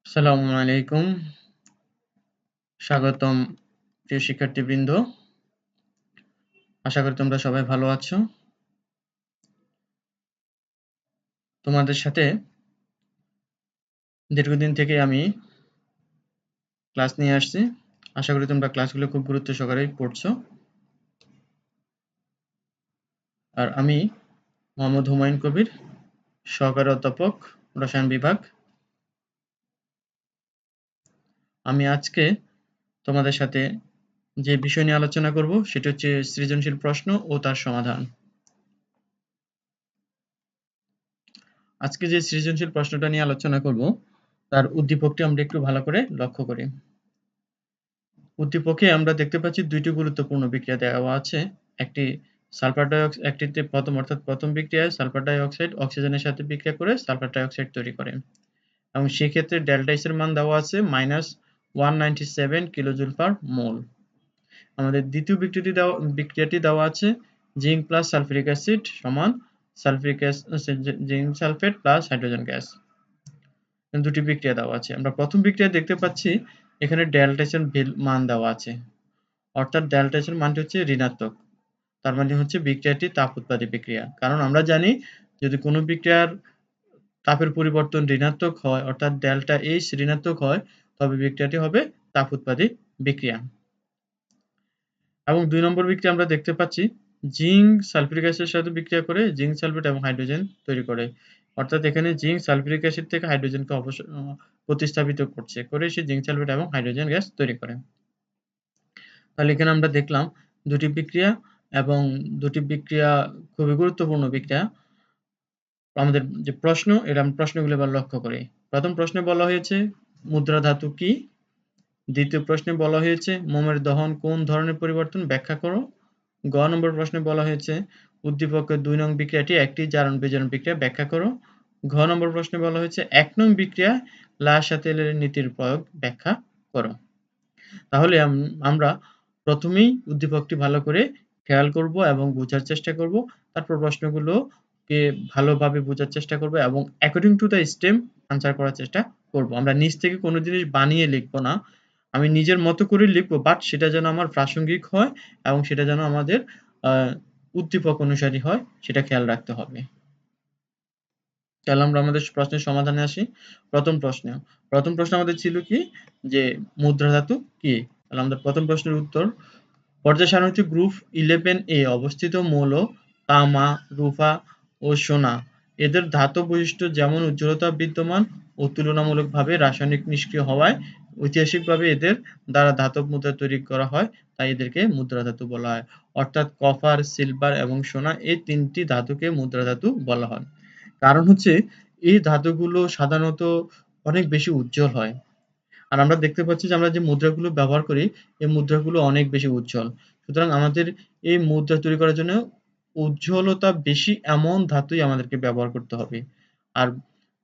আসসালামু আলাইকুম। স্বাগতম প্রিয় শিক্ষার্থীবৃন্দ। আশা করি তোমরা সবাই ভালো আছো। তোমাদের সাথে দীর্ঘদিন থেকে আমি ক্লাস নিয়ে আসছি। আশা করি তোমরা ক্লাসগুলো খুব গুরুত্ব সহকারে পড়ছো। আর আমি মোহাম্মদ হুমায়ুন কবির, সহকারী অধ্যাপক, রসায়ন বিভাগ। আমি আজকে তোমাদের সাথে যে বিষয় নিয়ে আলোচনা করব সেটা হচ্ছে সৃজনশীল প্রশ্ন ও তার সমাধান। আজকে যে সৃজনশীল প্রশ্নটা নিয়ে আলোচনা করব তার উদ্দীপকটি আমরা একটু ভালো করে লক্ষ্য করি। উদ্দীপকে আমরা দেখতে পাচ্ছি দুইটি গুরুত্বপূর্ণ বিক্রিয়া দেওয়া আছে। একটি সালফার ডাইঅক্সাইড, একটিতে প্রথম বিক্রিয়ায় সালফার ডাইঅক্সাইড অক্সিজেনের সাথে বিক্রিয়া করে সালফার ডাইঅক্সাইড তৈরি করে এবং সেক্ষেত্রে ডেল্টা এস এর মান দেওয়া আছে -197 কিলোজুল পার মোল। আমাদের দ্বিতীয় বিক্রিয়াটি দেওয়া আছে জিঙ্ক প্লাস সালফিউরিক অ্যাসিড সমান zinc sulphate plus hydrogen gas. দুটি বিক্রিয়া দেওয়া আছে। আমরা প্রথম বিক্রিয়া দেখতে পাচ্ছি এখানে ডেল্টা এস এর মান দেওয়া আছে, অর্থাৎ ডেল্টা এস এর মানটি হচ্ছে ঋণাত্মক। তার মানে হচ্ছে বিক্রিয়াটি তাপ উৎপাদী বিক্রিয়া। কারণ আমরা জানি যদি কোনো বিক্রিয়ার তাপের পরিবর্তন ঋণাত্মক হয়, অর্থাৎ ডেল্টা এইচ ঋণাত্মক হয়, তবে বিক্রিয়াটি হবে তাপ উৎপাদী বিক্রিয়া। এবং ২ নম্বর বিক্রিয়া আমরা দেখতে পাচ্ছি জিঙ্ক সালফিউরিক অ্যাসিডের সাথে বিক্রিয়া করে জিঙ্ক সালফেট এবং হাইড্রোজেন তৈরি করে। অর্থাৎ এখানে জিঙ্ক সালফিউরিক অ্যাসিড থেকে হাইড্রোজেনকে প্রতিস্থাপিত করে সে জিঙ্ক সালফেট এবং হাইড্রোজেন গ্যাস তৈরি করে। তাহলে এখানে আমরা দেখলাম দুটি বিক্রিয়া এবং দুটি বিক্রিয়া খুবই গুরুত্বপূর্ণ বিক্রিয়া। আমাদের যে প্রশ্ন, এটা আমরা প্রশ্নগুলো এবার লক্ষ্য করি। প্রথম প্রশ্নে বলা হয়েছে মুদ্রা ধাতু কি? দ্বিতীয় প্রশ্নে বলা হয়েছে মোমের দহন কোন ধরনের পরিবর্তন ব্যাখ্যা করো। গ নম্বর প্রশ্নে বলা হয়েছে উদ্দীপকের ২ নং বিক্রিয়াটি একটি জারণ বিজারণ বিক্রিয়া ব্যাখ্যা করো। ঘ নম্বর প্রশ্নে বলা হয়েছে ১ নং বিক্রিয়া লা সাথে-এর নীতির প্রয়োগ ব্যাখ্যা করো। তাহলে আমরা প্রথমেই উদ্দীপকটি ভালো করে খেয়াল করব এবং বোঝার চেষ্টা করব। তারপর প্রশ্নগুলোকে ভালোভাবে বোঝার চেষ্টা করব এবং according to the stem answer করার চেষ্টা করব। আমরা নিজ থেকে কোনো জিনিস বানিয়ে লিখব না। আমি নিজের মতো করে লিখব, বাট সেটা যেন আমার প্রাসঙ্গিক হয় এবং সেটা যেন আমাদের উদ্দীপক অনুসারী হয়, সেটা খেয়াল রাখতে হবে। তাহলে আমরা আমাদের প্রশ্নের সমাধানে আসি। প্রথম প্রশ্ন আমাদের ছিল কি, যে মুদ্রা ধাতু কি? তাহলে আমাদের প্রথম প্রশ্নের উত্তর, পর্যায় সারণী হচ্ছে গ্রুপ 11A অবস্থিত মৌল তামা, রূপা ও সোনা এদের ধাতব বৈশিষ্ট্য যেমন উজ্জ্বলতা বিদ্যমান ও তুলনামূলকভাবে রাসায়নিক নিষ্ক্রিয় হওয়ায় ঐতিহাসিকভাবে এদের দ্বারা ধাতব মুদ্রা তৈরি করা হয়, তাই এদেরকে মুদ্রা ধাতু বলা হয়। অর্থাৎ কপার, সিলভার এবং সোনা এই তিনটি ধাতুকে মুদ্রা ধাতু বলা হয়। কারণ হচ্ছে এই ধাতুগুলো সাধারণত অনেক বেশি উজ্জ্বল হয়। আর আমরা দেখতে পাচ্ছি যে আমরা যে মুদ্রাগুলো ব্যবহার করি, এই মুদ্রাগুলো অনেক বেশি উজ্জ্বল। সুতরাং আমাদের এই মুদ্রা তৈরি করার জন্য উজ্জ্বলতা বেশি এমন ধাতুই আমাদেরকে ব্যবহার করতে হবে। আর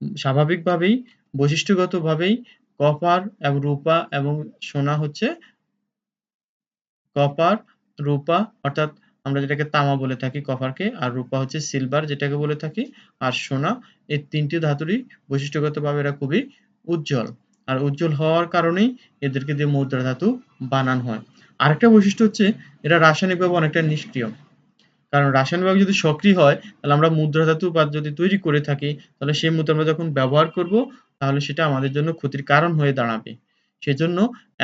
স্বাভাবিকভাবেই বৈশিষ্ট্যগতভাবেই কপার এবং রূপা এবং সোনা হচ্ছে কপার, রূপা অর্থাৎ আমরা যেটাকে তামা বলে থাকি কপারকে, আর রূপা হচ্ছে সিলভার যেটাকে বলে থাকি, আর সোনা, এই ৩ টি ধাতুরই বৈশিষ্ট্যগতভাবে এরা খুবই উজ্জ্বল। আর উজ্জ্বল হওয়ার কারণেই এদেরকে দিয়ে মুদ্রা ধাতু বানানো হয়। আরেকটা বৈশিষ্ট্য হচ্ছে এরা রাসায়নিকভাবে অনেকটা নিষ্ক্রিয়। কারণ রাসায়নিকভাবে যদি সক্রিয় হয় তাহলে আমরা মুদ্রা ধাতু বা যদি তৈরি করে থাকি তাহলে সেই মুদ্রা আমরা যখন ব্যবহার করব তাহলে সেটা আমাদের জন্য ক্ষতির কারণ হয়ে দাঁড়াবে। সেজন্য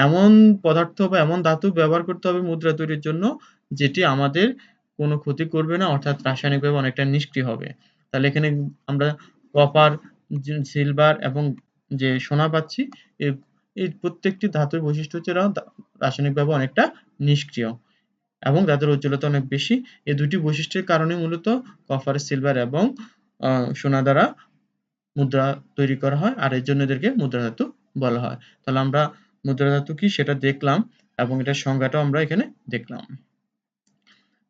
এমন পদার্থ বা এমন ধাতু ব্যবহার করতে হবে মুদ্রা তৈরির জন্য যেটি আমাদের কোনো ক্ষতি করবে না, অর্থাৎ রাসায়নিকভাবে অনেকটা নিষ্ক্রিয় হবে। তাহলে এখানে আমরা কপার, সিলভার এবং যে সোনা পাচ্ছি, এই এই প্রত্যেকটি ধাতুর বৈশিষ্ট্য হচ্ছে এরা রাসায়নিকভাবে অনেকটা নিষ্ক্রিয় এবং তাদের উজ্জ্বলতা অনেক বেশি। এই দুটি বৈশিষ্ট্যের কারণে মূলত কপার, সিলভার এবং সোনা দ্বারা মুদ্রা তৈরি করা হয়, আর এর জন্য এদেরকে মুদ্রা ধাতু বলা হয়। তাহলে আমরা মুদ্রা ধাতু কি সেটা দেখলাম এবং এটার সংজ্ঞাটাও আমরা এখানে দেখলাম।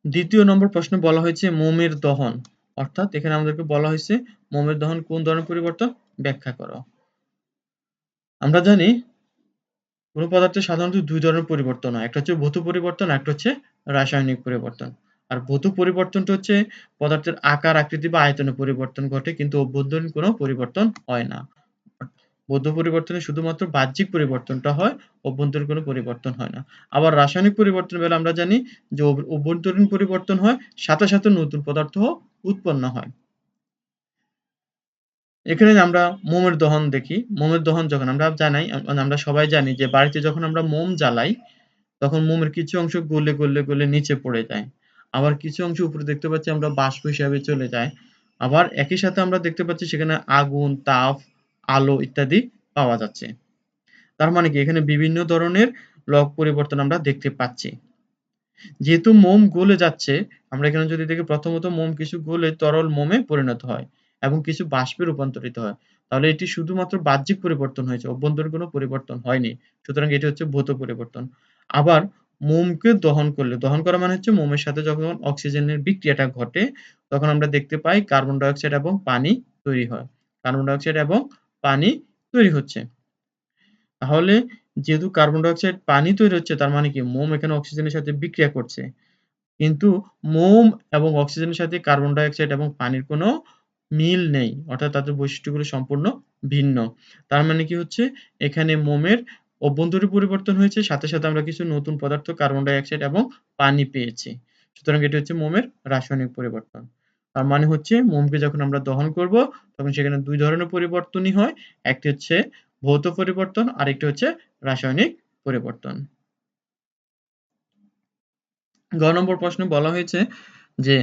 দ্বিতীয় নম্বর প্রশ্নে বলা হয়েছে মোমের দহন, অর্থাৎ এখানে আমাদেরকে বলা হয়েছে মোমের দহন কোন ধরনের পরিবর্তন ব্যাখ্যা করো। আমরা জানি কোন পদার্থের সাধারণত ২ ধরনের পরিবর্তন হয়। একটা হচ্ছে ভৌত পরিবর্তন, একটা হচ্ছে রাসায়নিক পরিবর্তন। আর ভৌত পরিবর্তনটা হচ্ছে পদার্থের আকার, আকৃতি বা আয়তনে পরিবর্তন ঘটে, কিন্তু অভ্যন্তরীণ কোনো পরিবর্তন হয় না। ভৌত পরিবর্তনে শুধুমাত্র বাহ্যিক পরিবর্তনটা হয়, অভ্যন্তরীণ কোনো পরিবর্তন হয় না। আবার রাসায়নিক পরিবর্তন বেলা আমরা জানি যে অভ্যন্তরীণ পরিবর্তন হয়, সাথে সাথে নতুন পদার্থ উৎপন্ন হয়। এখানে আমরা মোমের দহন দেখি। মোমের দহন যখন আমরা সবাই জানি যে বাড়িতে যখন আমরা মোম জ্বালাই, তখন মোমের কিছু অংশ গলে নিচে পড়ে যায়। আবার কিছু অংশ উপরে দেখতে পাচ্ছি আমরা বাষ্প হিসাবে চলে যায়। আবার একই সাথে আমরা দেখতে পাচ্ছি সেখানে আগুন, তাপ, আলো ইত্যাদি পাওয়া যাচ্ছে। তার মানে কি এখানে বিভিন্ন ধরনের পরিবর্তন আমরা দেখতে পাচ্ছি। যেহেতু মোম গলে যাচ্ছে, আমরা এখানে যদি দেখি প্রথমত মোম কিছু গলে তরল মোমে পরিণত হয় এবং কিছু বাষ্পে রূপান্তরিত হয়। তাহলে এটি শুধুমাত্র বাহ্যিক পরিবর্তন হয়েছে, অভ্যন্তরীণ কোনো পরিবর্তন হয়নি। সুতরাং এটি হচ্ছে ভৌত পরিবর্তন। আবার মোমকে দহন করা মানে হচ্ছে মোমের সাথে যখন অক্সিজেনের বিক্রিয়াটা ঘটে, তখন আমরা দেখতে পাই কার্বন ডাই অক্সাইড এবং পানি তৈরি হয়। কার্বন ডাই অক্সাইড এবং পানি তৈরি হচ্ছে। তাহলে যেহেতু কার্বন ডাই অক্সাইড পানি তৈরি হচ্ছে, তার মানে কি মোম এখানে অক্সিজেনের সাথে বিক্রিয়া করছে। কিন্তু মোম এবং অক্সিজেনের সাথে কার্বন ডাই অক্সাইড এবং পানির কোনো মিল নেই। অর্থাৎ তাদের বৈশিষ্ট্যগুলো সম্পূর্ণ ভিন্ন। তার মানে কি হচ্ছে, এখানে মোমের অভ্যন্তরীণ পরিবর্তন হয়েছে, সাথে সাথে আমরা কিছু নতুন পদার্থ কার্বন ডাই অক্সাইড এবং পানি পেয়েছি। সুতরাং এটি হচ্ছে মোমের রাসায়নিক পরিবর্তন। তার মানে হচ্ছে মোমকে যখন আমরা দহন করব, তখন সেখানে ২ ধরনের পরিবর্তনই হয়। একটি হচ্ছে ভৌত পরিবর্তন, আরেকটি হচ্ছে রাসায়নিক পরিবর্তন। গ নম্বর প্রশ্নে বলা হয়েছে যে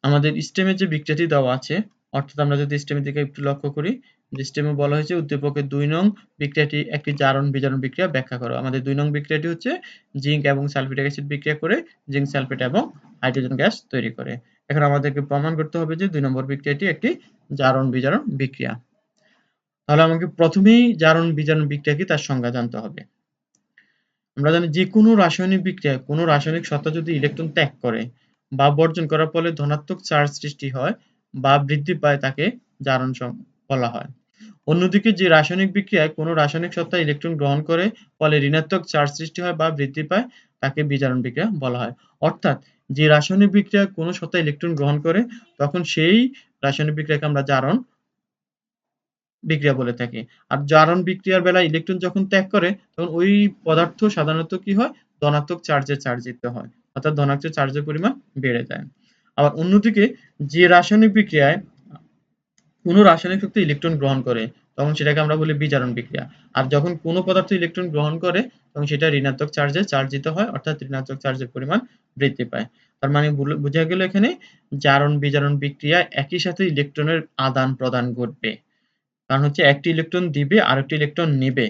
আমাদের স্টেমে যে বিক্রিয়াটি দেওয়া আছে, অর্থাৎ আমরা যদি স্টেমের দিকে একটু লক্ষ্য করি, যে স্টেমে বলা হয়েছে উদ্দীপকের ২ নং বিক্রিয়াটি একটি জারণ বিজারণ বিক্রিয়া ব্যাখ্যা করো। আমাদের ২ নং বিক্রিয়াটি হচ্ছে জিংক এবং সালফিউরিক অ্যাসিড বিক্রিয়া করে জিংক সালফেট এবং হাইড্রোজেন গ্যাস তৈরি করে। এখন আমাদেরকে প্রমাণ করতে হবে যে ২ নম্বর বিক্রিয়াটি একটি জারণ বিজারণ বিক্রিয়া। তাহলে আমাকে প্রথমেই জারণ বিজারণ বিক্রিয়া কি তার সংজ্ঞা জানতে হবে। আমরা জানি যে কোনো রাসায়নিক বিক্রিয়ায় কোনো রাসায়নিক সত্তা যদি ইলেকট্রন ত্যাগ করে বা বর্জন করার ফলে ধনাত্মক চার্জ সৃষ্টি হয় বা বৃদ্ধি পায়, তাকে জারণ বলা হয়। অন্যদিকে যে রাসায়নিক বিক্রিয়ায় কোনো রাসায়নিক সত্তা ইলেকট্রন গ্রহণ করে ফলে ঋণাত্মক চার্জ সৃষ্টি হয় বা বৃদ্ধি পায়, তাকে বিজারণ বিক্রিয়া বলা হয়। অর্থাৎ যে রাসায়নিক বিক্রিয়ায় কোনো সত্তা ইলেকট্রন গ্রহণ করে, তখন সেই রাসায়নিক বিক্রিয়াকে আমরা জারণ বিক্রিয়া বলে থাকি। আর জারণ বিক্রিয়ার বেলায় ইলেকট্রন যখন ত্যাগ করে, তখন ওই পদার্থ সাধারণত কি হয়? ধনাত্মক চার্জে চার্জিত হয়। অর্থাৎ ধনাত্মক চার্জের পরিমাণ বেড়ে যায়। আবার অন্যদিকে যে রাসায়নিক বিক্রিয়ায় কোনো রাসায়নিক শক্তি ইলেকট্রন গ্রহণ করে, তখন সেটাকে আমরা বলি বিজারণ বিক্রিয়া। আর যখন কোনো পদার্থ ইলেকট্রন গ্রহণ করে, তখন সেটা ঋণাত্মক চার্জে চার্জিত হয়, অর্থাৎ ঋণাত্মক চার্জের পরিমাণ বৃদ্ধি পায়। তার মানে বোঝা গেল এখানে জারণ বিজারণ বিক্রিয়ায় একই সাথে ইলেকট্রনের আদান প্রদান ঘটবে। কারণ হচ্ছে একটি ইলেকট্রন দিবে আরেকটি ইলেকট্রন নেবে,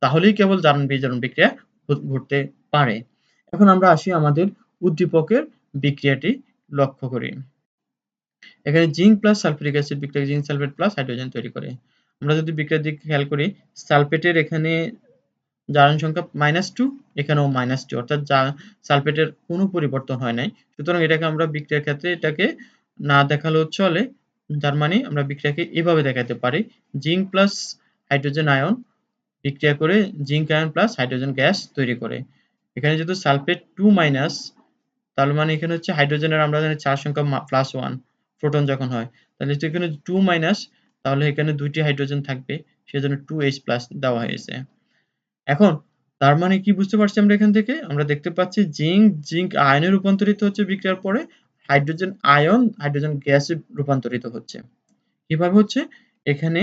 তাহলেই কেবল জারণ বিজারণ বিক্রিয়া ঘটতে পারে। এখন আমরা আসি আমাদের উদ্দীপকের বিক্রিয়াটি লক্ষ্য করি। এখানে জিঙ্ক প্লাস সালফিউরিক অ্যাসিড বিক্রিয়া জিঙ্ক সালফেট প্লাস হাইড্রোজেন তৈরি করে। আমরা যদি বিক্রিয়ার দিকে খেয়াল করি, সালফেটের এখানে জারণ সংখ্যা -2, এখানেও -2, অর্থাৎ সালফেটের কোনো পরিবর্তন হয় নাই। সুতরাং এটাকে আমরা বিক্রিয়ার ক্ষেত্রে এটাকে না দেখালেও চলে। তার মানে আমরা বিক্রিয়াকে এভাবে দেখাতে পারি, জিঙ্ক প্লাস হাইড্রোজেন আয়ন বিক্রিয়া করে zinc ion plus hydrogen gas তৈরি করে। এখানে যেহেতু সালফেট 2- তার মানে এখানে হচ্ছে হাইড্রোজেনের আমরা জানি চার সংখ্যা +1 প্রোটন যখন হয়, তাহলে এখানে 2- তাহলে এখানে 2টি হাইড্রোজেন থাকবে, সেজন্য 2H+ দেওয়া হয়েছে। এখন তার মানে কি বুঝতে পারছি আমরা এখান থেকে? আমরা দেখতে পাচ্ছি জিঙ্ক আয়নে রূপান্তরিত হচ্ছে বিক্রিয়ার পরে, হাইড্রোজেন আয়ন হাইড্রোজেন গ্যাসে রূপান্তরিত হচ্ছে। কিভাবে হচ্ছে? এখানে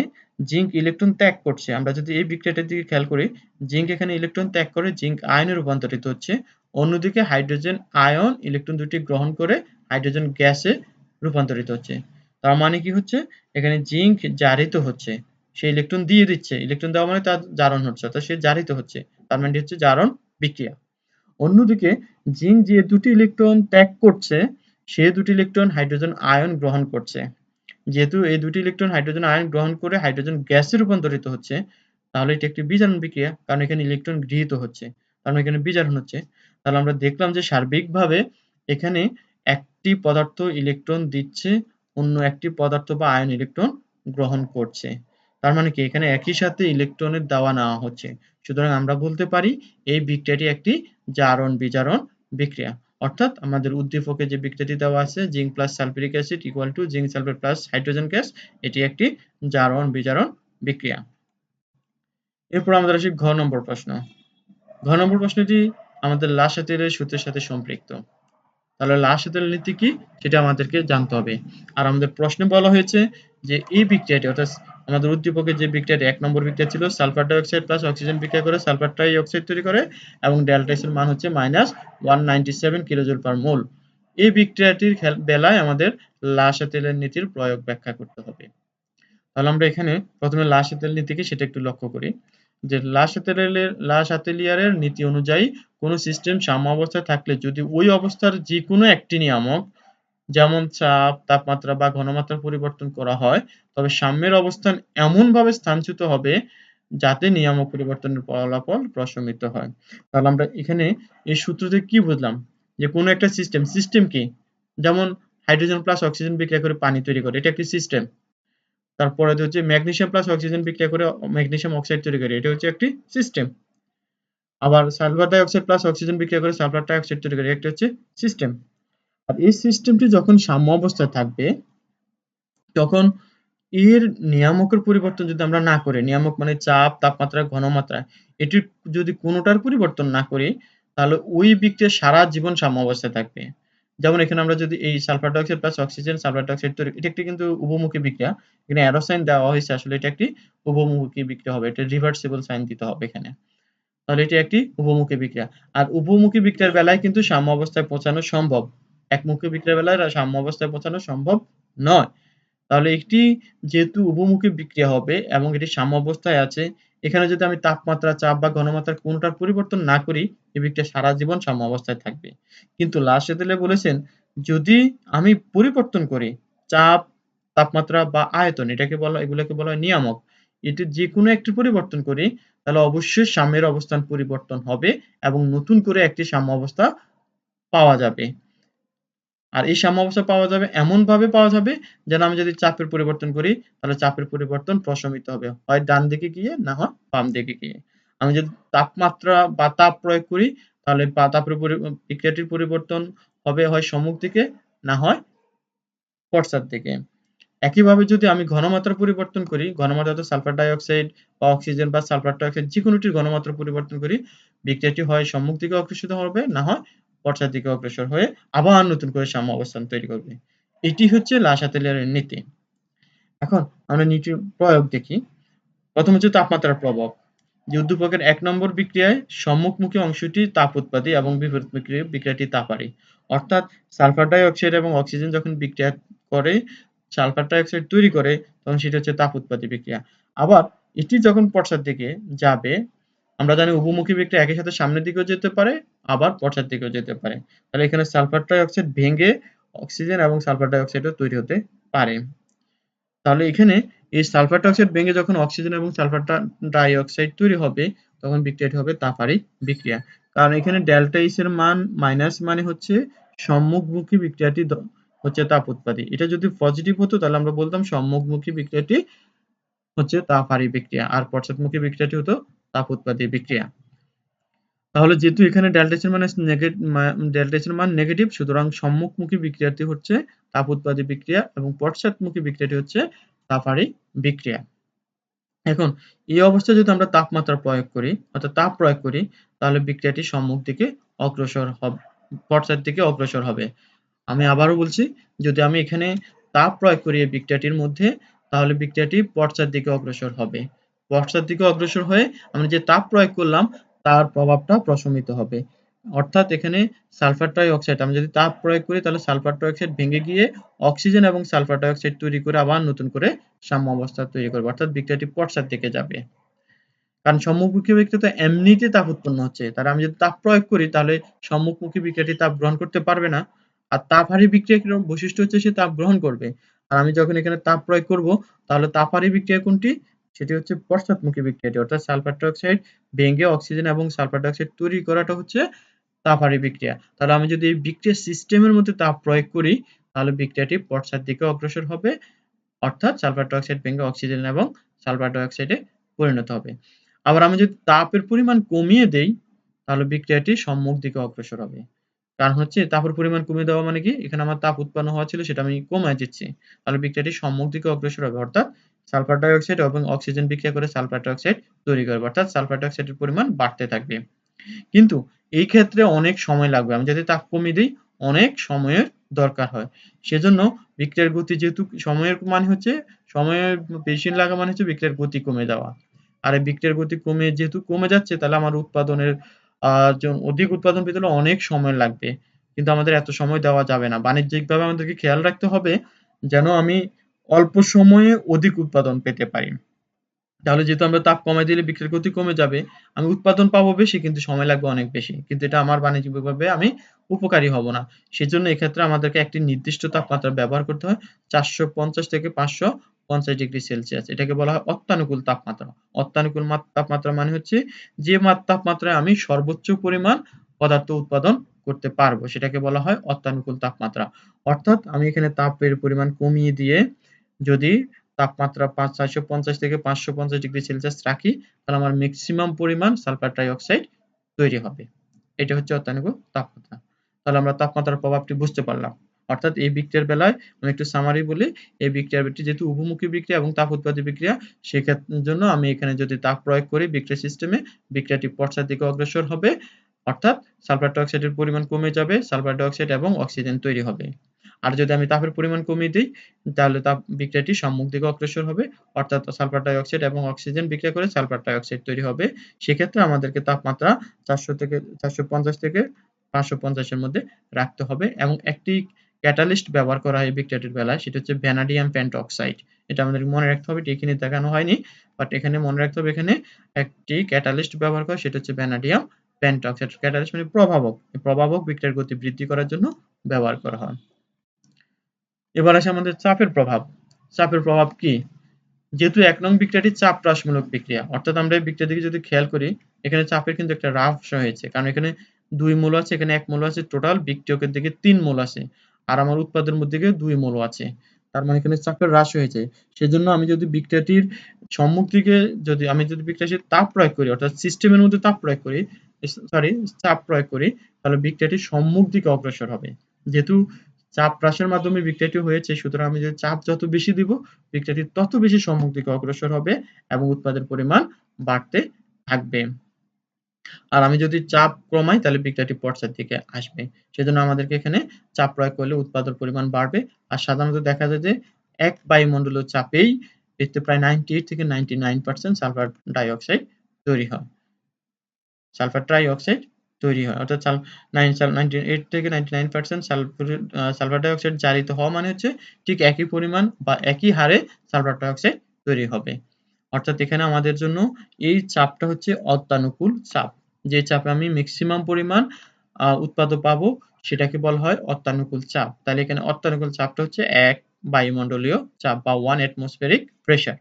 জিঙ্ক ইলেকট্রন ত্যাগ করছে। আমরা যদি এই বিক্রিয়াটার দিকে খেয়াল করি, জিঙ্ক এখানে ইলেকট্রন ত্যাগ করে জিঙ্ক আয়নে রূপান্তরিত হচ্ছে। অন্যদিকে হাইড্রোজেন আয়ন ইলেকট্রন দুটি গ্রহণ করে হাইড্রোজেন গ্যাসে রূপান্তরিত হচ্ছে। তার মানে কি হচ্ছে? এখানে জিঙ্ক জারিত হচ্ছে। সে ইলেকট্রন দিয়ে দিচ্ছে। ইলেকট্রন দেওয়া মানে তার জারণ হচ্ছে, অর্থাৎ সে জারিত হচ্ছে। তার মানে হচ্ছে জারণ বিক্রিয়া। অন্যদিকে জিঙ্ক যে দুটি ইলেকট্রন ত্যাগ করছে, সে দুটি ইলেকট্রন হাইড্রোজেন আয়ন গ্রহণ করছে। যেহেতু এই দুটি ইলেকট্রন হাইড্রোজেন আয়ন গ্রহণ করে হাইড্রোজেন গ্যাসে রূপান্তরিত হচ্ছে, তাহলে এটি একটি বিজারণ বিক্রিয়া, কারণ এখানে ইলেকট্রন গৃহীত হচ্ছে, কারণ এখানে বিজারণ হচ্ছে। তাহলে আমরা দেখলাম যে সার্বিকভাবে এখানে একটি পদার্থ ইলেকট্রন দিচ্ছে, অন্য একটি পদার্থ বা আয়ন ইলেকট্রন গ্রহণ করছে। তার মানে কি এখানে একই সাথে ইলেকট্রনের দেওয়া নেওয়া হচ্ছে। সুতরাং আমরা বলতে পারি এই বিক্রিয়াটি একটি জারণ বিজারণ বিক্রিয়া। অর্থাৎ আমাদের উদ্দীপকে যে বিক্রিয়াটি দেওয়া আছে zinc plus sulphuric acid equal to zinc sulphate plus hydrogen gas, এটি একটি জারণ বিজারণ বিক্রিয়া। এরপর আমাদের আসি ঘ নম্বর প্রশ্ন। ঘ নম্বর প্রশ্নটি আমাদের লা শাতেলের সূত্রের সাথে সম্পৃক্ত। তাহলে লা শাতেলের নীতি কি সেটা আমাদেরকে জানতে হবে। আর আমাদের প্রশ্নে বলা হয়েছে যে এই বিক্রিয়াটি অর্থাৎ আমাদের উদ্দীপকের যে বিক্রিয়াটি ১ নম্বর বিক্রিয়া ছিল sulphur die oxide plus oxygen বিক্রিয়া করে সালফার ট্রাই অক্সাইড তৈরি করে এবং ডেল্টা এস এর মান হচ্ছে -197 কিলোজুল পার মোল। এই বিক্রিয়াটির বেলায় আমাদের লা শাতেলের নীতির প্রয়োগ ব্যাখ্যা করতে হবে। তাহলে আমরা এখানে প্রথমে লা শাতেল নীতি কি সেটা একটু লক্ষ্য করি যে লা শাতেলিয়ারের নীতি অনুযায়ী কোনো সিস্টেম সাম্য অবস্থায় থাকলে যদি ওই অবস্থার যে কোনো একটি নিয়ামক যেমন চাপ, তাপমাত্রা বা ঘনমাত্রার পরিবর্তন করা হয় তবে সাম্যের অবস্থান এমনভাবে স্থানচ্যুত হবে যাতে নিয়ামক পরিবর্তনের ফলাফল প্রশমিত হয়। তাহলে আমরা এখানে এই সূত্র থেকে কি বুঝলাম যে কোনো একটা সিস্টেম কি যেমন হাইড্রোজেন প্লাস অক্সিজেন বিক্রিয়া করে পানি তৈরি করে এটা একটি সিস্টেম। তারপরে হচ্ছে ম্যাগনেসিয়াম প্লাস অক্সিজেন বিক্রিয়া করে ম্যাগনেসিয়াম অক্সাইড তৈরি করে এটা হচ্ছে একটি সিস্টেম। আবার sulphur die oxide plus oxygen বিক্রিয়া করে সালফার ডাই অক্সাইড তৈরি করে এটা হচ্ছে সিস্টেম। আর এই সিস্টেমটি যখন সাম্য অবস্থায় থাকবে তখন এর নিয়ামকের পরিবর্তন যদি আমরা না করি, নিয়ামক মানে চাপ, তাপমাত্রা, ঘনমাত্রা এটির যদি কোনোটার পরিবর্তন না করি তাহলে ওই বিক্রিয়া সারা জীবন সাম্য অবস্থায় থাকবে। যেমন এখানে আমরা যদি এই sulphur die oxide plus oxygen sulphur die oxide তৈরি এটা একটি কিন্তু উভমুখী বিক্রিয়া। এখানে অ্যারো সাইন দেওয়া হয়েছে আসলে এটা একটি উভমুখী বিক্রিয়া হবে। এটা রিভার্সিবল সাইন দিতে হবে এখানে। তাহলে এটি একটি উভমুখী বিক্রিয়া। আর উভমুখী বিক্রিয়ার বেলায় কিন্তু সাম্য অবস্থায় পৌঁছানো সম্ভব। একমুখী বিক্রিয়ার বেলায় সাম্য অবস্থায় পৌঁছানো সম্ভব নয়। তাহলে একটি যেহেতু উভমুখী বিক্রিয়া হবে এবং এটি সাম্য অবস্থায় আছে, এখানে যদি আমি তাপমাত্রা, চাপ বা ঘনমাত্রার কোনটার পরিবর্তন না করি, এই বিক্রিয়া সারা জীবন সাম্য অবস্থায় থাকবে। কিন্তু লাস্টেলে বলেছেন যদি আমি পরিবর্তন করি চাপ, তাপমাত্রা বা আয়তন এগুলোকে বলা হয় নিয়ামক। এটির যেকোনো একটি পরিবর্তন করি তাহলে অবশ্যই সাম্যের অবস্থান পরিবর্তন হবে এবং নতুন করে একটি সাম্য অবস্থা পাওয়া যাবে। আর এই সাম্য অবস্থা পাওয়া যাবে এমনভাবে পাওয়া যাবে যেন আমি যদি চাপের পরিবর্তন করি তাহলে চাপের পরিবর্তন প্রশমিত হবে। হয় ডান দিকে গিয়ে না হয় বাম দিকে গিয়ে। আমি যদি তাপমাত্রা বা তাপ প্রয়োগ করি তাহলে তাপের বিক্রিয়াটির পরিবর্তন হবে হয় সম্মুখ দিকে না হয় পশ্চাৎ দিকে। একইভাবে যদি আমি ঘনমাত্রা পরিবর্তন করি, ঘনমাত্রা সালফার ডাই অক্সাইড বা অক্সিজেন বা সালফার ডাই অক্সাইড যেকোনোটির ঘনমাত্রা পরিবর্তন করি, বিক্রিয়াটি হয় সম্মুখ দিকে অগ্রসর হবে না হয় পশ্চাৎ দিকে অগ্রসর হয়ে আবার নতুন করে সাম্য অবস্থান তৈরি করবে। এটি হচ্ছে লা শাতেলিয়ারের নীতি। এখন আমরা নীতির প্রয়োগ দেখি। প্রথম হচ্ছে তাপমাত্রার প্রভাব। যে উদ্দীপকের ১ নম্বর বিক্রিয়ায় সম্মুখমুখী অংশটি তাপ উৎপাদী এবং বিপরীতমুখী বিক্রিয়াটি তাপারী। অর্থাৎ সালফার ডাই অক্সাইড এবং অক্সিজেন যখন বিক্রিয়া করে সালফার ডাই অক্সাইড তৈরি করে তখন সেটা হচ্ছে তাপ উৎপাদী বিক্রিয়া। আবার এটি যখন পশ্চাৎ দিকে যাবে আমরা জানি উভমুখী বিক্রিয়া একই সাথে সামনের দিকেও যেতে পারে আবার পশ্চাৎ দিকেও যেতে পারে। তাহলে এখানে সালফার ডাই অক্সাইড ভেঙে অক্সিজেন এবং সালফার ডাই অক্সাইডও তৈরি হতে পারে। তাহলে এখানে এই সালফার ডাই অক্সাইড ভেঙে যখন অক্সিজেন এবং সালফার ডাই অক্সাইড তৈরি হবে তখন বিক্রিয়াটি হবে তাপারিক বিক্রিয়া। কারণ এখানে ডেল্টা এইচ এর মান মাইনাস মানে হচ্ছে সম্মুখমুখী বিক্রিয়াটি হচ্ছে তাপ উৎপাদী। এটা যদি পজিটিভ হতো তাহলে আমরা বলতাম সম্মুখমুখী বিক্রিয়াটি হচ্ছে তাপারী বিক্রিয়া আর পশ্চাৎমুখী বিক্রিয়াটি হতো তাপ উৎপাদী বিক্রিয়া। তাহলে যেহেতু এখানে ডেল্টা এইচ এর মান নেগেটিভ সুতরাং সম্মুখমুখী বিক্রিয়াটি হচ্ছে তাপ উৎপাদী বিক্রিয়া এবং পশ্চাৎমুখী বিক্রিয়াটি হচ্ছে তাপারী বিক্রিয়া। এখন এই অবস্থায় যদি আমরা তাপমাত্রা প্রয়োগ করি অর্থাৎ তাপ প্রয়োগ করি তাহলে বিক্রিয়াটি সম্মুখ দিকে অগ্রসর হবে পশ্চাৎ দিকে অগ্রসর হবে। আমি আবারও বলছি যদি আমি এখানে তাপ প্রয়োগ করি এই বিক্রিয়াটির মধ্যে তাহলে বিক্রিয়াটি পশ্চাৎ দিকে অগ্রসর হবে। পশ্চাৎ দিকে অগ্রসর হয়ে আমরা যে তাপ প্রয়োগ করলাম তার প্রভাবটা প্রশমিত হবে। অর্থাৎ এখানে সালফার ডাই অক্সাইড আমি যদি তাপ প্রয়োগ করি তাহলে সালফার ডাই অক্সাইড ভেঙে গিয়ে অক্সিজেন এবং সালফার ডাই অক্সাইড তৈরি করে আবার নতুন করে সাম্য অবস্থা তৈরি করবে অর্থাৎ বিক্রিয়াটি পশ্চাৎ দিকে যাবে। কারণ সম্মুখমুখী বিক্রিয়া তো এমনিতে তাপ উৎপন্ন হচ্ছে তাহলে আমি যদি তাপ প্রয়োগ করি তাহলে সম্মুখমুখী বিক্রিয়াটি তাপ গ্রহণ করতে পারবে না। আর তাপহারী বিক্রিয়ার বৈশিষ্ট্য হচ্ছে সে তাপ গ্রহণ করবে। আর আমি যখন এখানে তাপ প্রয়োগ করব তাহলে তাপহারী বিক্রিয়া কোনটি সেটি হচ্ছে পশ্চাৎমুখী বিক্রিয়াটি অর্থাৎ সালফার ডাই অক্সাইড ভেঙে অক্সিজেন এবং সালফার ডাই অক্সাইড তৈরি করাটা হচ্ছে তাপহারী বিক্রিয়া। তাহলে আমি যদি এই বিক্রিয়া সিস্টেমের মধ্যে তাপ প্রয়োগ করি তাহলে বিক্রিয়াটি পশ্চাৎ দিকে অগ্রসর হবে অর্থাৎ সালফার ডাই অক্সাইড ভেঙে অক্সিজেন এবং সালফার ডাই অক্সাইডে পরিণত হবে। আবার আমি যদি তাপের পরিমাণ কমিয়ে দেই তাহলে বিক্রিয়াটি সম্মুখ দিকে অগ্রসর হবে। কারণ হচ্ছে তাপের পরিমাণ কমিয়ে দেওয়া মানে কি, এখানে আমার তাপ উৎপন্ন হওয়া ছিল সেটা আমি কমায় দিচ্ছি। তাহলে বিক্রিয়াটি সম্মুখ দিকে অগ্রসর হবে, অর্থাৎ সালফার ডাই অক্সাইড এবং অক্সিজেন বিক্রিয়া করে সালফার ডাই অক্সাইড তৈরি করবে, অর্থাৎ সালফার ডাই অক্সাইডের পরিমাণ বাড়তে থাকবে। কিন্তু এই ক্ষেত্রে অনেক সময় লাগবে, আমি যদি তাপ কমিয়ে দিই অনেক সময়ের দরকার হয়। সেজন্য বিক্রিয়ার গতি যেহেতু সময়ের মানে হচ্ছে সময়ের বেশি লাগা মানে হচ্ছে বিক্রিয়ার গতি কমে যাওয়া। আর এই বিক্রিয়ার গতি কমে যেহেতু কমে যাচ্ছে তাহলে আমার উৎপাদনের অধিক উৎপাদন পেতে হলে অনেক সময় লাগবে। কিন্তু আমাদের এত সময় দেওয়া যাবে না। বাণিজ্যিকভাবে আমাদেরকে খেয়াল রাখতে হবে যেন আমি অল্প সময়ে অধিক উৎপাদন পেতে পারি। তাহলে যেহেতু আমরা তাপ কমায় দিলে বিক্রিয়ার গতি কমে যাবে, আমি উৎপাদন পাবো বেশি কিন্তু সময় লাগবে অনেক বেশি। কিন্তু এটা আমার বাণিজ্যিকভাবে আমি উপকারী হব না। সেজন্য এক্ষেত্রে আমাদেরকে একটি নির্দিষ্ট তাপমাত্রা ব্যবহার করতে হয় ৪৫০ থেকে ৫৫০ ডিগ্রি সেলসিয়াস। এটাকে বলা হয় অত্যানুকূল তাপমাত্রা। অত্যানুকূল তাপমাত্রা মানে হচ্ছে যে তাপমাত্রায় আমি সর্বোচ্চ পরিমাণ পদার্থ উৎপাদন করতে পারবো সেটাকে বলা হয় অত্যানুকূল তাপমাত্রা। অর্থাৎ আমি এখানে তাপের পরিমাণ কমিয়ে দিয়ে যদি তাপমাত্রা ৪৫০ থেকে ৫৫০ ডিগ্রি সেলসিয়াস রাখি তাহলে আমার ম্যাক্সিমাম পরিমাণ সালফার ডাই অক্সাইড তৈরি হবে। এটা হচ্ছে অত্যানুকূল তাপমাত্রা। তাহলে আমরা তাপমাত্রার প্রভাবটি বুঝতে পারলাম। অর্থাৎ এই বিক্রিয়ার বেলায় আমি একটু সামারি বলি, এই বিক্রিয়াটি যেহেতু উভমুখী বিক্রিয়া এবং তাপ উৎপাদী বিক্রিয়া সেক্ষেত্রের জন্য আমি এখানে যদি তাপ প্রয়োগ করি বিক্রিয়া সিস্টেমে, বিক্রিয়াটি পশ্চাৎ দিকে অগ্রসর হবে, অর্থাৎ সালফার ডাই অক্সাইডের পরিমাণ কমে যাবে, সালফার ডাই অক্সাইড এবং অক্সিজেন তৈরি হবে। আর যদি আমি তাপের পরিমাণ কমিয়ে দিই তাহলে তাপ বিক্রিয়াটি সম্মুখ দিকে অগ্রসর হবে, অর্থাৎ সালফার ডাই অক্সাইড এবং অক্সিজেন বিক্রিয়া করে সালফার ডাই অক্সাইড তৈরি হবে। সেক্ষেত্রে আমাদেরকে তাপমাত্রা ৪৫০ থেকে ৫৫০ এর মধ্যে রাখতে হবে এবং একটি ক্যাটালিস্ট ব্যবহার করা হয় এই বিক্রিয়াটির বেলায়, সেটা হচ্ছে ভ্যানাডিয়াম পেন্টঅক্সাইড। এটা আমাদের মনে রাখতে হবে, এটি এখানে দেখানো হয়নি, বাট এখানে মনে রাখতে হবে এখানে একটি ক্যাটালিস্ট ব্যবহার করা সেটা হচ্ছে ভ্যানাডিয়াম পেন্টঅক্সাইড। ক্যাটালিস্ট মানে প্রভাবক। এই প্রভাবক বিক্রিয়ার গতি বৃদ্ধি করার জন্য ব্যবহার করা হয়। এবার আসে আমাদের চাপের প্রভাব। চাপের প্রভাব কি? যেহেতু ১ নং বিক্রিয়াটি চাপ হ্রাসমূলক বিক্রিয়া, অর্থাৎ আমরা এই বিক্রিয়ার দিকে যদি খেয়াল করি এখানে চাপের কিন্তু একটা হ্রাস হয়েছে। কারণ এখানে ২ মোল আছে, এখানে ১ মোল আছে, টোটাল বিক্রিয়কের দিকে ৩ মোল আছে। আর আমার উৎপাদের মধ্যে ২ মোল আছে। তার মানে এখানে চাপের হ্রাস হয়েছে। সেজন্য আমি যদি বিক্রিয়াটির সম্মুখ দিকে আমি যদি বিক্রিয়াটির তাপ প্রয়োগ করি, অর্থাৎ সিস্টেমের মধ্যে তাপ প্রয়োগ করি, চাপ প্রয়োগ করি, তাহলে বিক্রিয়াটি সম্মুখ দিকে অগ্রসর হবে। যেহেতু চাপ হ্রাসের মাধ্যমে বিক্রিয়াটি হয়েছে সুতরাং আমি যদি চাপ যত বেশি দিব বিক্রিয়াটি তত বেশি সম্মুখ দিকে অগ্রসর হবে এবং উৎপাদের পরিমাণ বাড়তে থাকবে। আর আমি যদি চাপ কমাই তাহলে বিক্রিয়াটি পশ্চাৎ দিকে আসবে। সেজন্য আমাদেরকে এখানে চাপ প্রয়োগ করলে উৎপাদন পরিমাণ বাড়বে। আর সাধারণত দেখা যায় যে এক বায়ুমণ্ডলীয় চাপেই এতে প্রায় 98 থেকে 99% সালফার ডাই অক্সাইড তৈরি হয়। সালফার ট্রাই অক্সাইড তৈরি হয়, অর্থাৎ 98 থেকে 99% সালফার ডাই অক্সাইড জারিত হওয়া মানে হচ্ছে ঠিক একই পরিমাণ বা একই হারে সালফার ডাই অক্সাইড তৈরি হবে। অর্থাৎ এখানে আমাদের জন্য এই চাপটা হচ্ছে অত্যানুকূল চাপ। যে চাপে আমি ম্যাক্সিমাম পরিমাণ উৎপাদন পাবো সেটাকে বলা হয় অত্যানুকূল চাপ। তাহলে এখানে অত্যানুকূল চাপটা হচ্ছে ১ বায়ুমণ্ডলীয় চাপ বা 1 atmospheric pressure।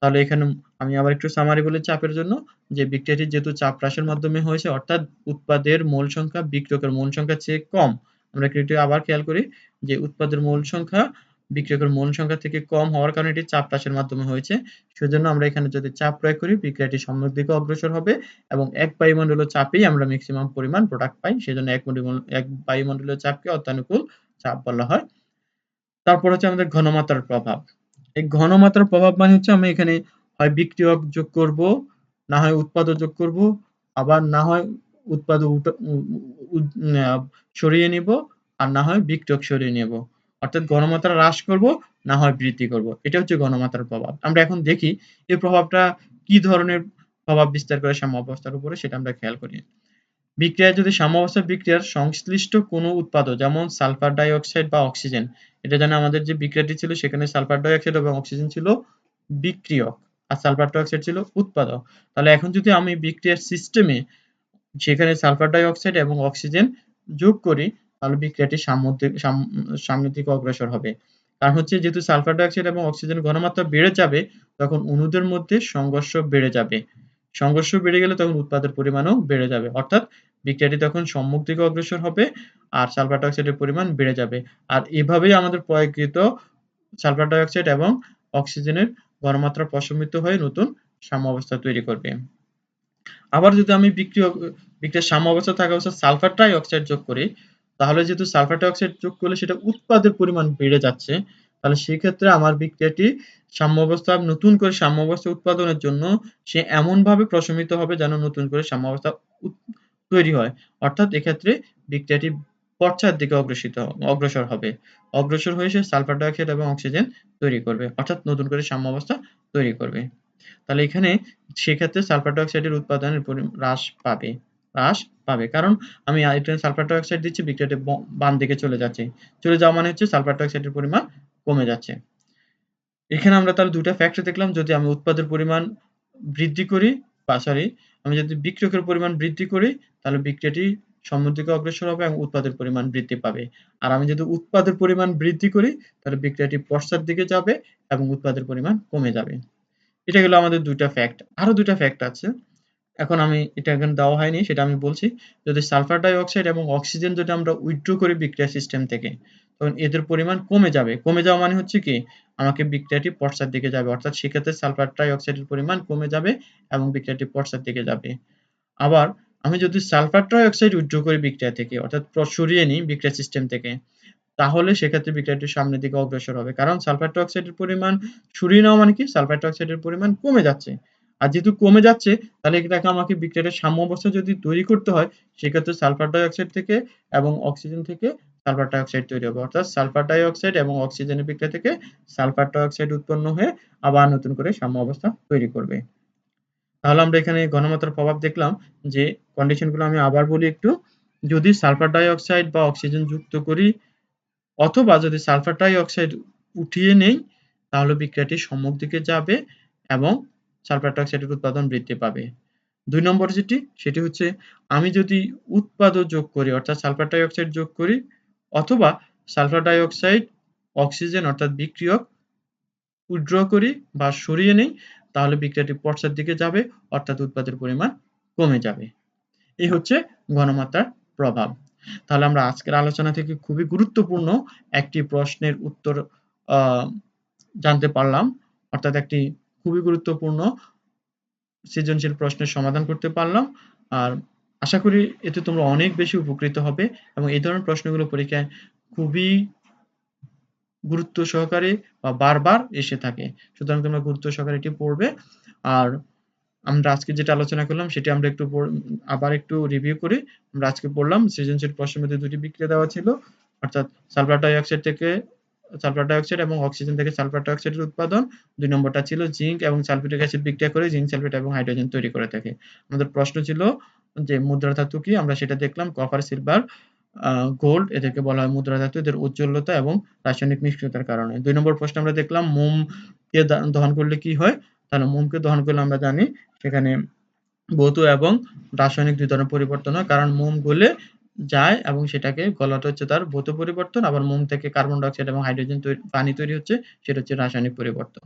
তাহলে এখানে আমি আবার একটু সামারি বলি চাপের জন্য, যে বিক্রিয়াটি যেহেতু চাপ হ্রাসের মাধ্যমে হয়েছে অর্থাৎ উৎপাদের মোল সংখ্যা বিক্রিয়কের মোল সংখ্যার চেয়ে কম। আমরা একটু আবার খেয়াল করি যে উৎপাদের মোল সংখ্যা বিক্রিয়কের মোল সংখ্যা থেকে কম হওয়ার কারণে এটি চাপ হ্রাসের মাধ্যমে হয়েছে। সেজন্য আমরা এখানে যদি চাপ প্রয়োগ করি বিক্রিয়াটি সম্মুখ দিকে অগ্রসর হবে এবং এক বায়ুমণ্ডলীয় চাপেই আমরা ম্যাক্সিমাম পরিমাণ প্রোডাক্ট পাই। সেজন্য এক বায়ুমণ্ডলীয় চাপকে অত্যানুকূল চাপ বলা হয়। তারপর হচ্ছে আমাদের ঘনমাত্রার প্রভাব। এই ঘনমাত্রার প্রভাব মানে হচ্ছে আমি এখানে হয় বিক্রিয়ক যোগ করব, না হয় উৎপাদক যোগ করব, আবার না হয় উৎপাদক সরিয়ে নিব, আর না হয় বিক্রিয়ক সরিয়ে নেব। অর্থাৎ ঘনমাত্রা হ্রাস করব, না হয় বৃদ্ধি করব। এটা হচ্ছে ঘনমাত্রার প্রভাব। আমরা এখন দেখি এই প্রভাবটা কি ধরনের প্রভাব বিস্তার করে সাম্যাবস্থার উপরে সেটা আমরা খেয়াল করি। বিক্রিয়ায় যদি সাম্যাবস্থা বিক্রিয়ার সংশ্লিষ্ট কোনো উৎপাদক যেমন সালফার ডাই অক্সাইড বা অক্সিজেন, এটা জানে আমাদের যে বিক্রিয়াটি ছিল সেখানে সালফার ডাই অক্সাইড এবং অক্সিজেন ছিল বিক্রিয়ক আর সালফার ডাই অক্সাইড ছিল উৎপাদক। তাহলে এখন যদি আমি বিক্রিয়ার সিস্টেমে সেখানে সালফার ডাই অক্সাইড এবং অক্সিজেন যোগ করি তাহলে বিক্রিয়াটি সামনের দিকে অগ্রসর হবে। কারণ হচ্ছে যেহেতু সালফার ডাই অক্সাইড এবং অক্সিজেন ঘনমাত্রা বেড়ে যাবে তখন অণুদের মধ্যে সংঘর্ষ বেড়ে যাবে। সংঘর্ষ বেড়ে গেলে তখন উৎপাদের পরিমাণও বেড়ে যাবে। অর্থাৎ বিক্রিয়াটি তখন সম্মুখ দিকে অগ্রসর হবে আর সালফার ডাই অক্সাইডের পরিমাণ বেড়ে যাবে। আর এভাবেই আমাদের প্রয়োগকৃত সালফার ডাই অক্সাইড এবং অক্সিজেনের ঘনমাত্রা প্রশমিত হয়ে নতুন সাম্যাবস্থা তৈরি করবে। আবার যদি আমি বিক্রিয়ার সাম্য অবস্থা থাকা অবস্থায় সালফার ট্রাই অক্সাইড যোগ করি, তাহলে যেহেতু সালফার ট্রাই অক্সাইড যোগ করলে সেটা উৎপাদের পরিমাণ বেড়ে যাচ্ছে, তাহলে সেক্ষেত্রে আমার বিক্রিয়াটি সাম্য অবস্থা নতুন করে সাম্য অবস্থা উৎপাদনের জন্য সে এমনভাবে প্রশমিত হবে যেন নতুন করে সাম্য অবস্থা তৈরি হয়। অর্থাৎ এক্ষেত্রে বিক্রিয়াটি পশ্চাৎ দিকে অগ্রসর হবে। অগ্রসর হয়ে সে সালফার ডাই অক্সাইড এবং অক্সিজেন তৈরি করবে। অর্থাৎ নতুন করে সাম্য অবস্থা তৈরি করবে। তাহলে এখানে সেক্ষেত্রে সালফার ডাই অক্সাইডের উৎপাদনের হ্রাস পাবে। কারণ আমি এখানে সালফার ডাই অক্সাইড দিচ্ছি, বিক্রিয়াটি বাম দিকে চলে যাচ্ছে। চলে যাওয়া মানে হচ্ছে সালফার ডাই অক্সাইডের পরিমাণ কমে যাচ্ছে। এখানে আমরা তাহলে ২ টা ফ্যাক্টর দেখলাম। যদি আমি উৎপাদের পরিমাণ বৃদ্ধি করি আমি যদি বিক্রিয়কের পরিমাণ বৃদ্ধি করি, তাহলে বিক্রিয়াটি সামনের দিকে অগ্রসর হবে এবং উৎপাদের পরিমাণ বৃদ্ধি পাবে। আর আমি যদি উৎপাদের পরিমাণ বৃদ্ধি করি, তাহলে বিক্রিয়াটি পশ্চাৎ দিকে যাবে এবং উৎপাদের পরিমাণ কমে যাবে। এটা গেল আমাদের ২ টা ফ্যাক্ট। আরো ২ টা ফ্যাক্ট আছে। এখন আমি এটা এখানে দেওয়া হয়নি, সেটা আমি বলছি। যদি সালফার ডাই অক্সাইড এবং অক্সিজেন যদি আমরা উইথড্র করি বিক্রিয়া সিস্টেম থেকে, তখন এদের পরিমাণ কমে যাবে। কমে যাওয়া মানে হচ্ছে কি? আমাকে বিক্রিয়াটি পশ্চাৎ দিকে যাবে। অর্থাৎ সেক্ষেত্রে সালফার ট্রাই অক্সাইডের পরিমাণ কমে যাবে এবং বিক্রিয়াটি পশ্চাৎ দিকে যাবে। আবার আমি যদি সালফার ট্রাই অক্সাইড উইথড্র করি বিক্রিয়া থেকে, অর্থাৎ সরিয়ে নিই বিক্রিয়া সিস্টেম থেকে, তাহলে সেক্ষেত্রে বিক্রিয়াটি সামনের দিকে অগ্রসর হবে। কারণ সালফার ট্রাই অক্সাইডের পরিমাণ সরিয়ে নেওয়া মানে কি? সালফার ট্রাই অক্সাইডের পরিমাণ কমে যাচ্ছে। আর যেহেতু কমে যাচ্ছে, তাহলে এটাকে আমাকে বিক্রিয়াটার সাম্য অবস্থা যদি তৈরি করতে হয়, সেক্ষেত্রে সালফার ডাই অক্সাইড থেকে এবং অক্সিজেন থেকে সালফার ডাই অক্সাইড তৈরি হবে। অর্থাৎ সালফার ডাই অক্সাইড এবং অক্সিজেনের বিক্রিয়া থেকে সালফার ডাই অক্সাইড উৎপন্ন হয়ে আবার নতুন করে সাম্য অবস্থা তৈরি করবে। তাহলে আমরা এখানে ঘনমাত্রার প্রভাব দেখলাম। যে কন্ডিশনগুলো আমি আবার বলি একটু। যদি সালফার ডাই অক্সাইড বা অক্সিজেন যুক্ত করি, অথবা যদি সালফার ডাই অক্সাইড উঠিয়ে নেই, তাহলে বিক্রিয়াটি সম্মুখ দিকে যাবে এবং সালফার ডাই অক্সাইডের উৎপাদন বৃদ্ধি পাবে। ২ নম্বর সেটি হচ্ছে, আমি যদি উৎপাদও যোগ করি, অর্থাৎ সালফার ডাই অক্সাইড যোগ করি, অথবা সালফার ডাই অক্সাইড, অক্সিজেন অর্থাৎ বিক্রিয়ক উইথড্র করি বা সরিয়ে নেই, তাহলে বিক্রিয়াটি পশ্চাৎ দিকে যাবে, অর্থাৎ উৎপাদের পরিমাণ কমে যাবে। এই হচ্ছে ঘনমাত্রার প্রভাব। তাহলে আমরা আজকের আলোচনা থেকে খুবই গুরুত্বপূর্ণ একটি প্রশ্নের উত্তর জানতে পারলাম। অর্থাৎ একটি খুবই গুরুত্বপূর্ণ সৃজনশীল প্রশ্নের সমাধান করতে পারলাম। আর আশা করি এতে তোমরা অনেক বেশি উপকৃত হবে এবং এই ধরনের প্রশ্নগুলো পরীক্ষায় খুবই গুরুত্ব সহকারে বা বারবার এসে থাকে। সুতরাং তোমরা গুরুত্ব সহকারে এটি পড়বে। আর আমরা আজকে যেটা আলোচনা করলাম সেটি আমরা আবার একটু রিভিউ করি। আমরা আজকে পড়লাম সৃজনশীল প্রশ্নের মধ্যে ২ টি বিক্রিয়া দেওয়া ছিল। অর্থাৎ সালফার ডাই অক্সাইড এবং অক্সিজেন থেকে সালফার ডাই অক্সাইডের উৎপাদন। ২ নম্বরটা ছিল জিংক এবং সালফিউরিক অ্যাসিড বিক্রিয়া করে জিংক সালফেট এবং হাইড্রোজেন তৈরি করে থাকে। আমাদের প্রশ্ন ছিল যে মুদ্রা ধাতু কি? আমরা সেটা দেখলাম। কপার, সিলভার, গোল্ড এদেরকে বলা হয় মুদ্রা ধাতু। এদের উজ্জ্বলতা এবং রাসায়নিক নিষ্ক্রিয়তার কারণে। ২ নম্বর প্রশ্নে আমরা দেখলাম মোমকে দহন করলে কি হয়? তাহলে মোমকে দহন করলে আমরা জানি সেখানে ভৌত এবং রাসায়নিক ২ ধরনের পরিবর্তন হয়। কারণ মোম গলে যায় এবং সেটাকে গলাটা হচ্ছে তার ভৌত পরিবর্তন। আবার মোম থেকে কার্বন ডাই অক্সাইড এবং হাইড্রোজেন পানি তৈরি হচ্ছে, সেটা হচ্ছে রাসায়নিক পরিবর্তন।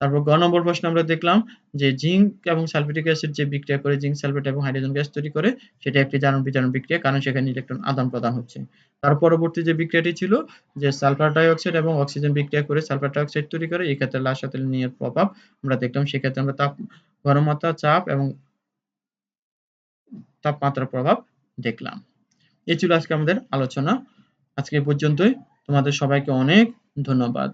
তারপর গ নম্বর প্রশ্নে আমরা দেখলাম যে জিংক এবং সালফিউরিক অ্যাসিড যে বিক্রিয়া করে জিংক সালফেট এবং হাইড্রোজেন গ্যাস তৈরি করে, সেটা একটি জারণ-বিজারণ বিক্রিয়া, কারণ সেখানে ইলেকট্রন আদান-প্রদান হচ্ছে। তার পরবর্তী যে বিক্রিয়াটি ছিল যে সালফার ডাই অক্সাইড এবং অক্সিজেন বিক্রিয়া করে সালফার ডাই অক্সাইড তৈরি করে, এই ক্ষেত্রে লাল-সাথের প্রভাব আমরা দেখলাম। সেক্ষেত্রে আমরা ঘনমাত্রা, চাপ এবং তাপমাত্রার প্রভাব দেখলাম। এই ছিল আজকে আমাদের আলোচনা। আজকে এ পর্যন্তই। তোমাদের সবাইকে অনেক ধন্যবাদ।